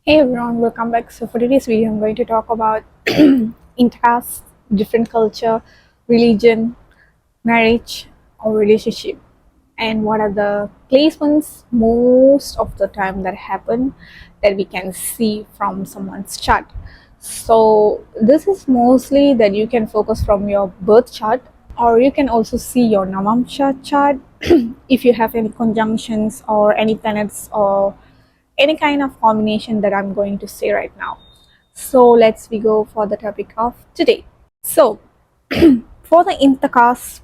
Hey everyone, welcome back. So for today's video, I'm going to talk about intercaste, different culture, religion, marriage or relationship, and what are the placements most of the time that happen that we can see from someone's chart. So this is mostly that you can focus from your birth chart, or you can also see your Navamsha chart if you have any conjunctions or any planets or any kind of combination that I'm going to say right now. So let's we go for the topic of today. So for the intercaste,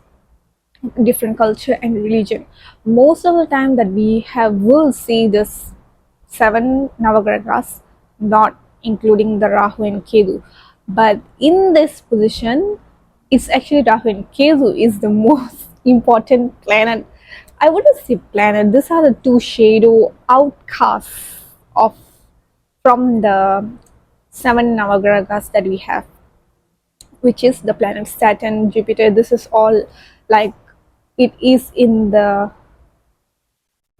different culture and religion, most of the time that we have will see this 7 navagragas, not including the Rahu and Ketu, but in this position it's actually Rahu and Ketu is the most important planet. I wouldn't say planet, these are the two shadow outcasts of from the 7 navagragas that we have, which is the planet Saturn, Jupiter. This is all like it is in the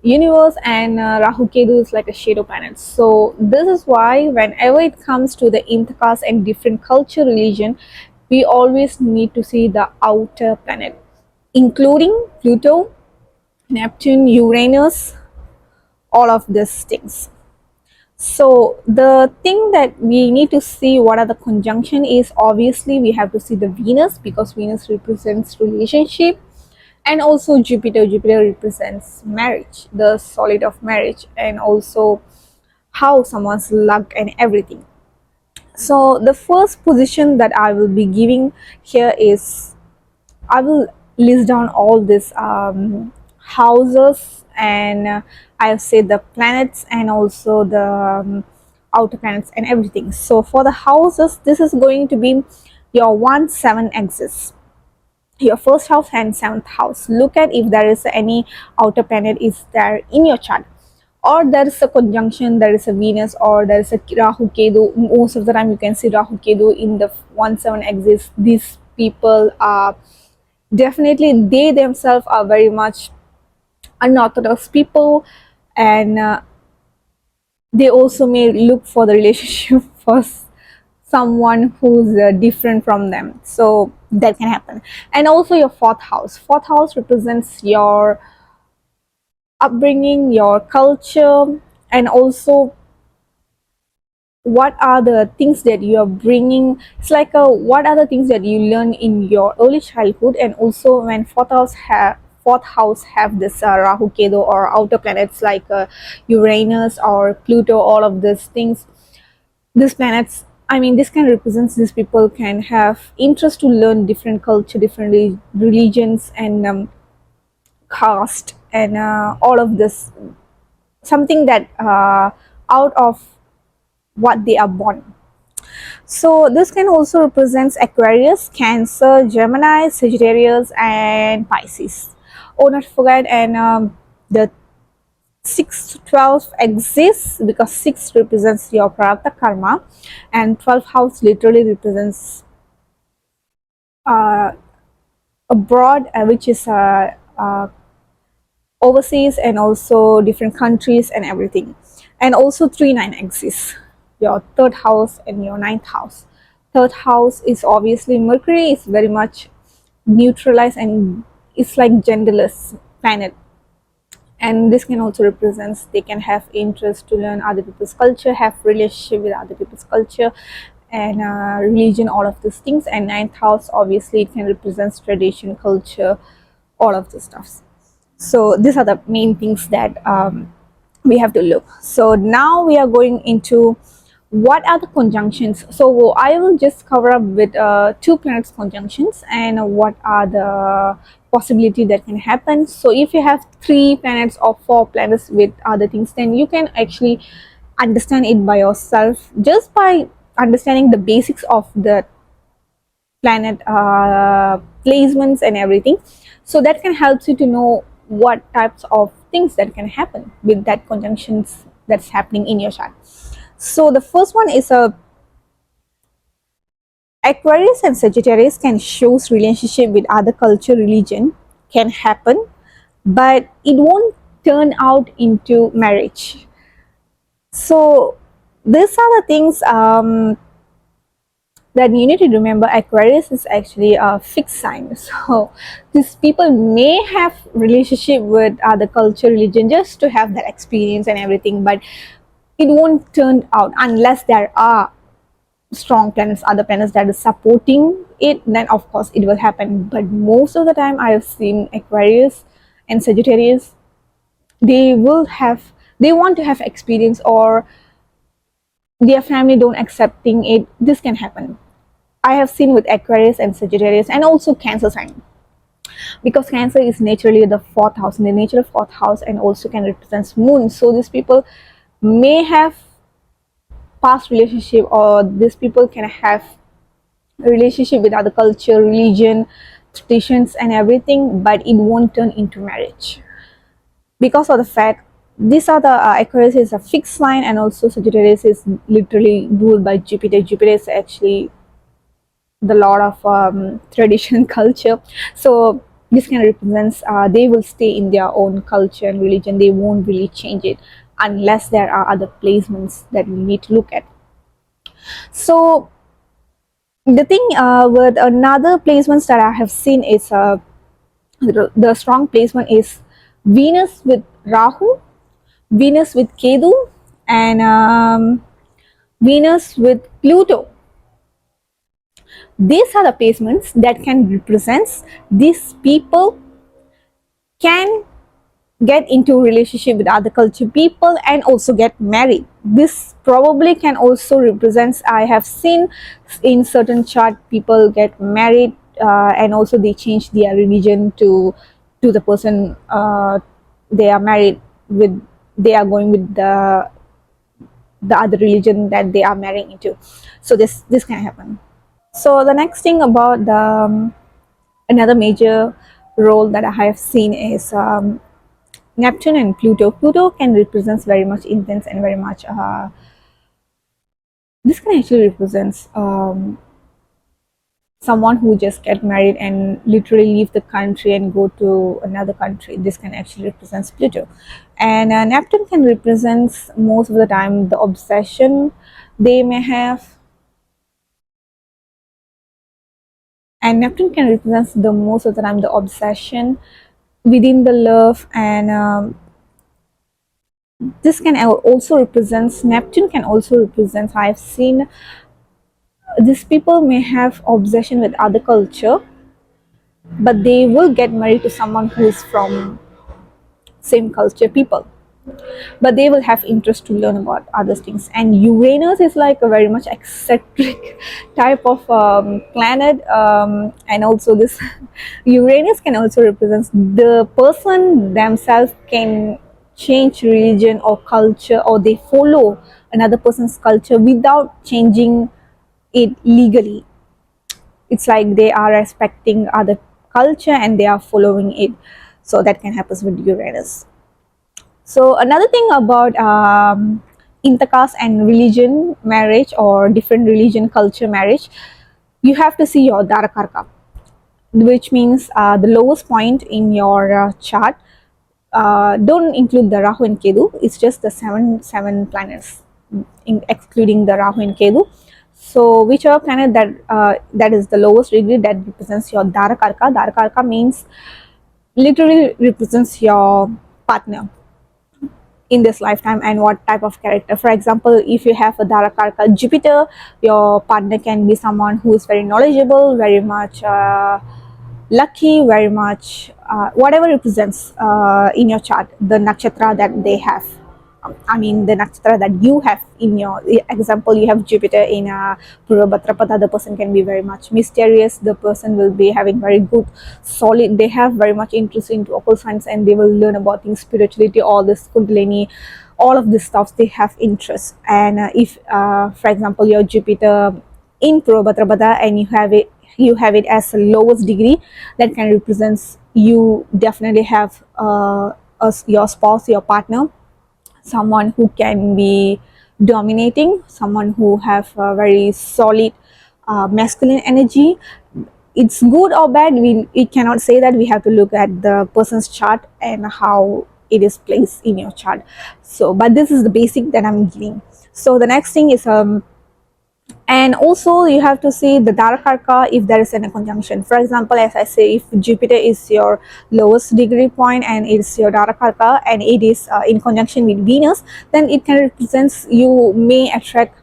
universe, and Rahu Ketu is like a shadow planet. So this is why whenever it comes to the intercaste and different culture, religion, we always need to see the outer planet, including Pluto, Neptune, Uranus, all of these things. So the thing that we need to see what are the conjunction is, obviously we have to see the Venus, because Venus represents relationship, and also Jupiter represents marriage, the solid of marriage, and also how someone's luck and everything. So the first position that I will be giving here is, I will list down all these houses, and I'll say the planets and also the outer planets and everything. So for the houses, this is going to be your 1-7 axis, your first house and 7th house. Look at if there is any outer planet is there in your chart, or there is a conjunction, there is a Venus, or there is a Rahu Ketu. Most of the time you can see Rahu Ketu in the 1-7 axis. These people are definitely, they themselves are very much unorthodox people, and they also may look for the relationship for someone who's different from them. So that can happen. And also your 4th house represents your upbringing, your culture, and also what are the things that you are bringing. It's like what are the things that you learn in your early childhood. And also when fourth house have this Rahu Ketu or outer planets like Uranus or Pluto, all of these things, these planets, I mean, this can represent, these people can have interest to learn different culture, different religions, and caste, and all of this, something that out of what they are born. So this can also represent Aquarius, Cancer, Gemini, Sagittarius, and Pisces. Oh, not forget, and the 6 to 12 exists because 6 represents your prarabdha karma, and 12th house literally represents abroad, which is overseas, and also different countries and everything. And also 3-9 exists, your 3rd house and your 9th house. 3rd house is obviously Mercury, is very much neutralized, and it's like genderless planet. And this can also represent, they can have interest to learn other people's culture, have relationship with other people's culture, and religion, all of these things. And 9th house, obviously it can represent tradition, culture, all of the stuffs. So these are the main things that we have to look. So now we are going into what are the conjunctions. So I will just cover up with 2 planets conjunctions and what are the possibility that can happen. So if you have 3 planets or 4 planets with other things, then you can actually understand it by yourself, just by understanding the basics of the planet placements and everything. So that can help you to know what types of things that can happen with that conjunctions that's happening in your chart. So the first one is Aquarius and Sagittarius can show relationship with other culture, religion, can happen, but it won't turn out into marriage. So these are the things that you need to remember. Aquarius is actually a fixed sign. So these people may have relationship with other culture, religion, just to have that experience and everything, but it won't turn out unless there are strong planets, other planets that is supporting it. Then of course it will happen. But most of the time I have seen Aquarius and Sagittarius, they will have, they want to have experience, or their family don't accepting it. This can happen. I have seen with Aquarius and Sagittarius, and also Cancer sign, because Cancer is naturally the fourth house, in the nature of fourth house, and also can represent moon. So these people may have past relationship, or these people can have a relationship with other culture, religion, traditions, and everything, but it won't turn into marriage because of the fact these are the Aquarius is a fixed line, and also Sagittarius is literally ruled by Jupiter. Jupiter is actually the lot of tradition culture. So this kind of represents they will stay in their own culture and religion. They won't really change it unless there are other placements that we need to look at. So the thing with another placements that I have seen is the strong placement is Venus with Rahu, Venus with Ketu, and Venus with Pluto. These are the placements that can represent these people can get into relationship with other culture people and also get married. This probably can also represent, I have seen in certain chart people get married and also they change their religion to the person they are married with. They are going with the other religion that they are marrying into. So this can happen. So the next thing about the another major role that I have seen is Neptune and Pluto. Pluto can represent very much intense and very much. This can actually represents someone who just get married and literally leave the country and go to another country. This can actually represents Pluto, and Neptune can represent most of the time the obsession they may have, and Neptune can represent the most of the time the obsession within the love, and this can also represents, Neptune can also represent, I've seen these people may have obsession with other culture, but they will get married to someone who is from same culture people, but they will have interest to learn about other things. And Uranus is like a very much eccentric type of planet, and also this Uranus can also represent the person themselves can change religion or culture, or they follow another person's culture without changing it legally. It's like they are respecting other culture and they are following it. So that can happen with Uranus. So another thing about intercaste and religion marriage, or different religion culture marriage, you have to see your darakaraka, which means the lowest point in your chart. Don't include the Rahu and Ketu. It's just the seven planets, excluding the Rahu and Ketu. So whichever planet that is the lowest degree, that represents your darakaraka. Darakaraka means literally represents your partner in this lifetime and what type of character. For example, if you have a darakaraka Jupiter, your partner can be someone who is very knowledgeable, very much lucky, very much whatever represents in your chart, the nakshatra that they have. I mean, the nakshatra that you have in your example, you have Jupiter in Purva Bhadrapada, the person can be very much mysterious. The person will be having very good, solid, they have very much interest into occult science, and they will learn about things, spirituality, all this Kundalini, all of this stuff, they have interest. And if, for example, your Jupiter in Purva Bhadrapada and you have it as the lowest degree, that can represents you definitely have your spouse, your partner, someone who can be dominating, someone who have a very solid masculine energy. it's good or bad, we cannot say that. We have to look at the person's chart and how it is placed in your chart. So but this is the basic that I'm giving. So the next thing is and also you have to see the darakaraka if there is any conjunction. For example, as I say, if Jupiter is your lowest degree point and it's your darakaraka and it is in conjunction with Venus, then it can represent you may attract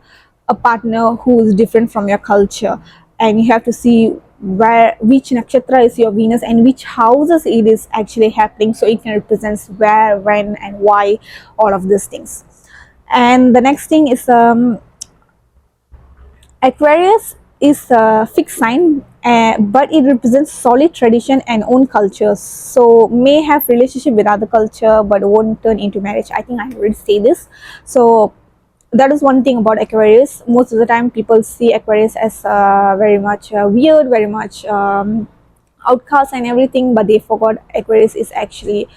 a partner who is different from your culture. And you have to see which nakshatra is your Venus and which houses it is actually happening, so it can represent where, when and why, all of these things. And the next thing is Aquarius is a fixed sign, but it represents solid tradition and own cultures. So may have relationship with other culture, but won't turn into marriage. I think I already say this. So that is one thing about Aquarius. Most of the time, people see Aquarius as very much weird, very much outcast and everything, but they forgot Aquarius is actually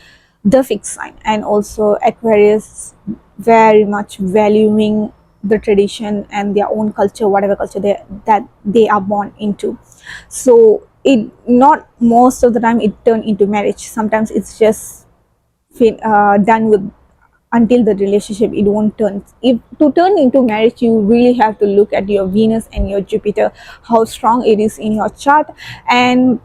the fixed sign. And also Aquarius very much valuing the tradition and their own culture, whatever culture that they are born into. So it not most of the time it turn into marriage. Sometimes it's just done with until the relationship, it won't turn. If to turn into marriage, you really have to look at your Venus and your Jupiter, how strong it is in your chart. And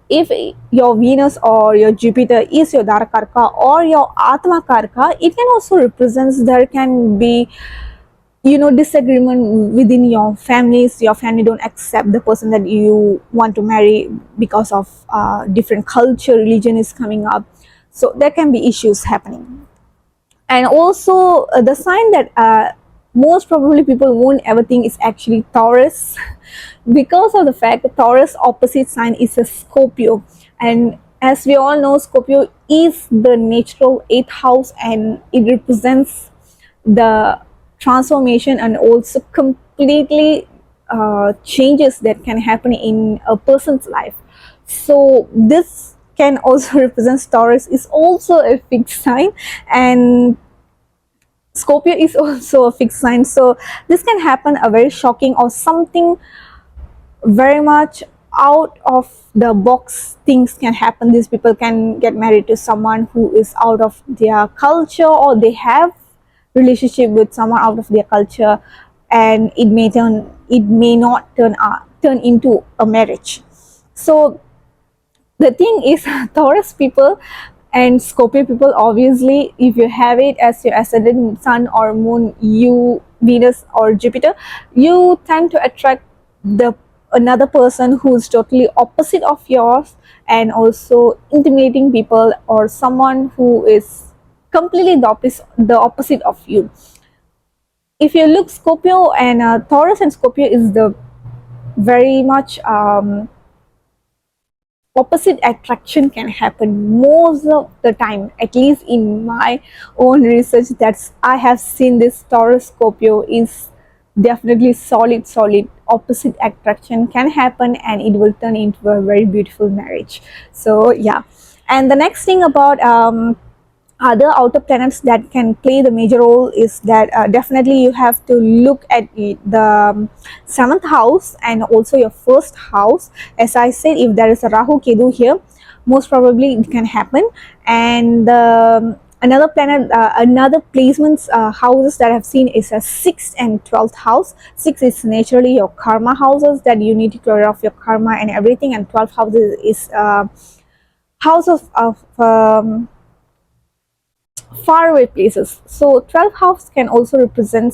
if your Venus or your Jupiter is your darakaraka or your atma karaka, it can also represent there can be disagreement within your families. Your family don't accept the person that you want to marry because of different culture, religion is coming up, so there can be issues happening. And also the sign that most probably people won't ever think is actually Taurus because of the fact that Taurus opposite sign is a Scorpio, and as we all know, Scorpio is the natural 8th house and it represents the transformation and also completely changes that can happen in a person's life. So this can also represent Taurus is also a fixed sign, and Scorpio is also a fixed sign. So this can happen a very shocking or something very much out of the box things can happen. These people can get married to someone who is out of their culture, or they have relationship with someone out of their culture, and it may not turn into a marriage. So the thing is Taurus people and Scorpio people, obviously if you have it as your ascendant sun or moon, you Venus or Jupiter, you tend to attract the another person who is totally opposite of yours, and also intimidating people, or someone who is completely the opposite of you. If you look Scorpio and Taurus and Scorpio is the very much opposite attraction can happen most of the time. At least in my own research, that's I have seen this Taurus Scorpio is definitely solid opposite attraction can happen, and it will turn into a very beautiful marriage. So yeah. And the next thing about other outer planets that can play the major role is that definitely you have to look at the 7th house and also your 1st house. As I said, if there is a Rahu Ketu here, most probably it can happen. And another planet, another placements houses that I've seen is a 6th and 12th house. 6 is naturally your karma houses, that you need to clear off your karma and everything, and 12th house is house of faraway places. So 12th house can also represent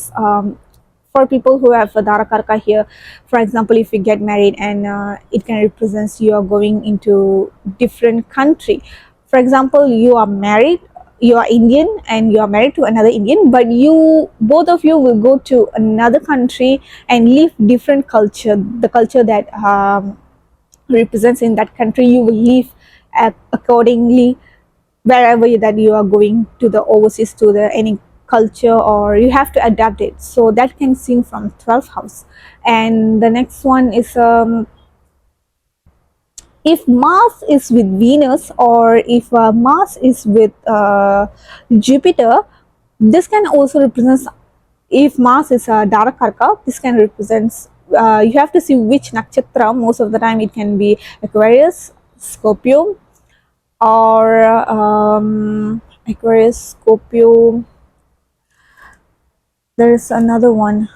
for people who have a darakaraka here. For example, if you get married and it can represent you are going into different country. For example, you are married, you are Indian and you are married to another Indian, but you both of you will go to another country and live different culture. The culture that represents in that country, you will live accordingly wherever that you are going to, the overseas, to the any culture, or you have to adapt it. So that can seen from 12th house. And the next one is if Mars is with Venus, or if Mars is with Jupiter, this can also represent, if Mars is a darakaraka, this can represent you have to see which nakshatra. Most of the time it can be Aquarius, Scorpio, or Aquarius, Scorpio. There is another one,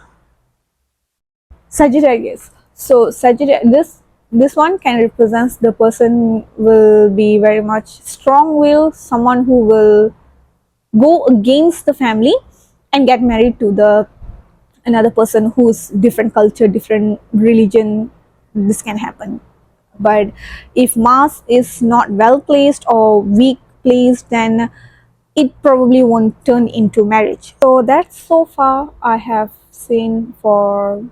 Sagittarius. So Sagittarius, this one can represents the person will be very much strong will, someone who will go against the family and get married to the another person who's different culture, different religion. This can happen. But if Mars is not well placed or weak placed, then it probably won't turn into marriage. So that's so far I have seen for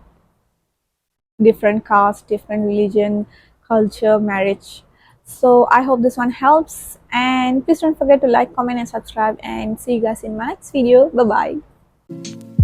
different caste, different religion, culture, marriage. So I hope this one helps, and please don't forget to like, comment and subscribe, and see you guys in my next video. Bye bye.